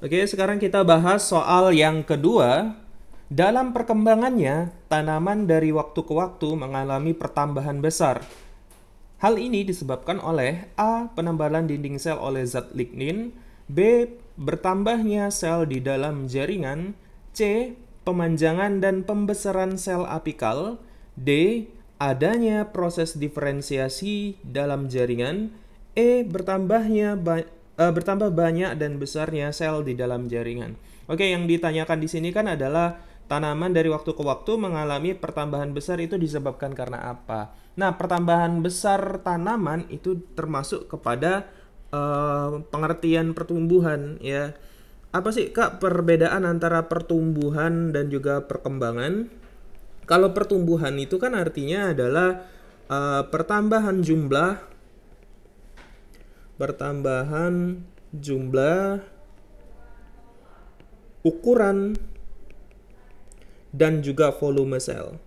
Oke, sekarang kita bahas soal yang kedua. Dalam perkembangannya, tanaman dari waktu ke waktu mengalami pertambahan besar. Hal ini disebabkan oleh A. Penebalan dinding sel oleh zat lignin, B. Bertambahnya sel di dalam jaringan, C. Pemanjangan dan pembesaran sel apikal, D. Adanya proses diferensiasi dalam jaringan, E. Bertambah banyak dan besarnya sel di dalam jaringan. Oke, yang ditanyakan di sini kan adalah tanaman dari waktu ke waktu mengalami pertambahan besar itu disebabkan karena apa? Nah, pertambahan besar tanaman itu termasuk kepada pengertian pertumbuhan ya. Apa sih Kak perbedaan antara pertumbuhan dan juga perkembangan? Kalau pertumbuhan itu kan artinya adalah pertambahan jumlah, ukuran, dan juga volume sel.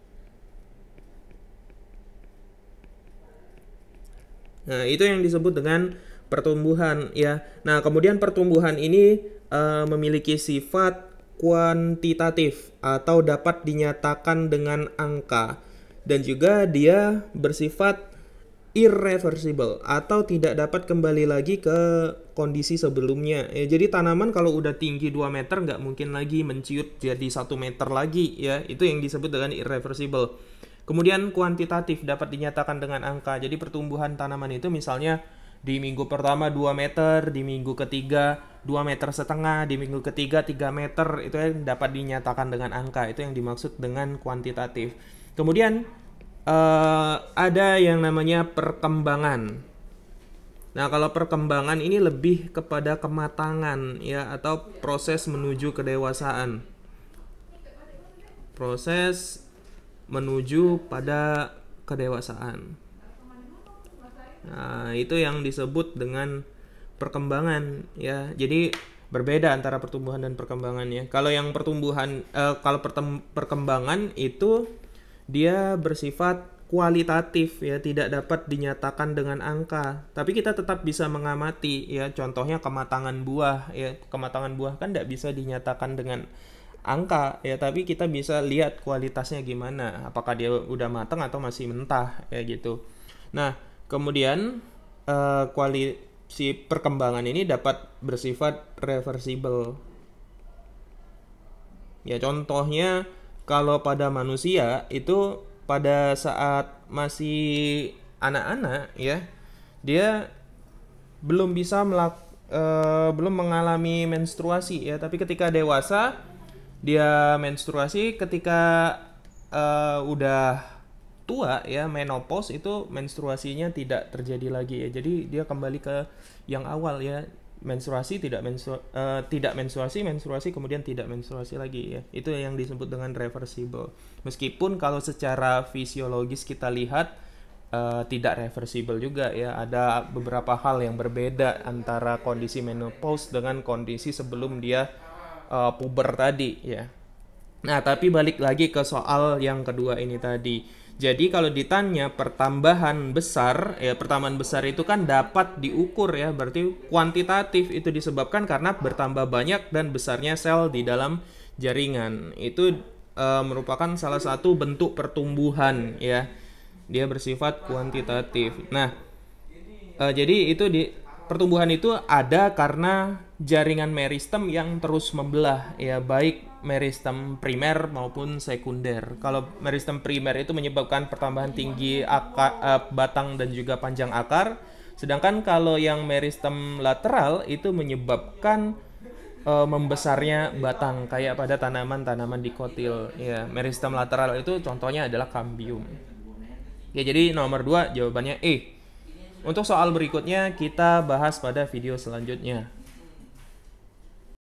Nah, itu yang disebut dengan pertumbuhan ya. Nah, kemudian pertumbuhan ini memiliki sifat kuantitatif atau dapat dinyatakan dengan angka, dan juga dia bersifat irreversible atau tidak dapat kembali lagi ke kondisi sebelumnya. Jadi tanaman kalau udah tinggi 2 meter nggak mungkin lagi menciut jadi 1 meter lagi ya. Itu yang disebut dengan irreversible. Kemudian kuantitatif dapat dinyatakan dengan angka. Jadi pertumbuhan tanaman itu misalnya di minggu pertama 2 meter, di minggu ketiga 2,5 meter, di minggu ketiga 3 meter, itu yang dapat dinyatakan dengan angka. Itu yang dimaksud dengan kuantitatif. Kemudian ada yang namanya perkembangan. Nah, kalau perkembangan ini lebih kepada kematangan ya, atau proses menuju kedewasaan. Proses menuju pada kedewasaan. Nah, itu yang disebut dengan perkembangan ya. Jadi berbeda antara pertumbuhan dan perkembangan ya. Kalau yang perkembangan itu dia bersifat kualitatif ya, tidak dapat dinyatakan dengan angka. Tapi kita tetap bisa mengamati ya. Contohnya kematangan buah ya. Kematangan buah kan tidak bisa dinyatakan dengan angka ya, tapi kita bisa lihat kualitasnya gimana. Apakah dia udah matang atau masih mentah ya gitu. Nah, kemudian si perkembangan ini dapat bersifat reversible. Ya, contohnya kalau pada manusia itu pada saat masih anak-anak ya, dia belum bisa belum mengalami menstruasi ya, tapi ketika dewasa dia menstruasi. Ketika udah tua ya, menopause, itu menstruasinya tidak terjadi lagi ya. Jadi dia kembali ke yang awal ya, menstruasi, tidak menstruasi, kemudian tidak menstruasi lagi ya. Itu yang disebut dengan reversible. Meskipun kalau secara fisiologis kita lihat tidak reversible juga ya. Ada beberapa hal yang berbeda antara kondisi menopause dengan kondisi sebelum dia puber tadi ya. Nah, tapi balik lagi ke soal yang kedua ini tadi. Jadi kalau ditanya pertambahan besar itu kan dapat diukur ya, berarti kuantitatif. Itu disebabkan karena bertambah banyak dan besarnya sel di dalam jaringan. Itu merupakan salah satu bentuk pertumbuhan ya. Dia bersifat kuantitatif. Nah, jadi itu pertumbuhan itu ada karena jaringan meristem yang terus membelah ya, baik meristem primer maupun sekunder. Kalau meristem primer itu menyebabkan pertambahan tinggi batang dan juga panjang akar, sedangkan kalau yang meristem lateral itu menyebabkan membesarnya batang, kayak pada tanaman-tanaman dikotil ya. Meristem lateral itu contohnya adalah cambium. Ya, jadi nomor 2 jawabannya E. Untuk soal berikutnya kita bahas pada video selanjutnya.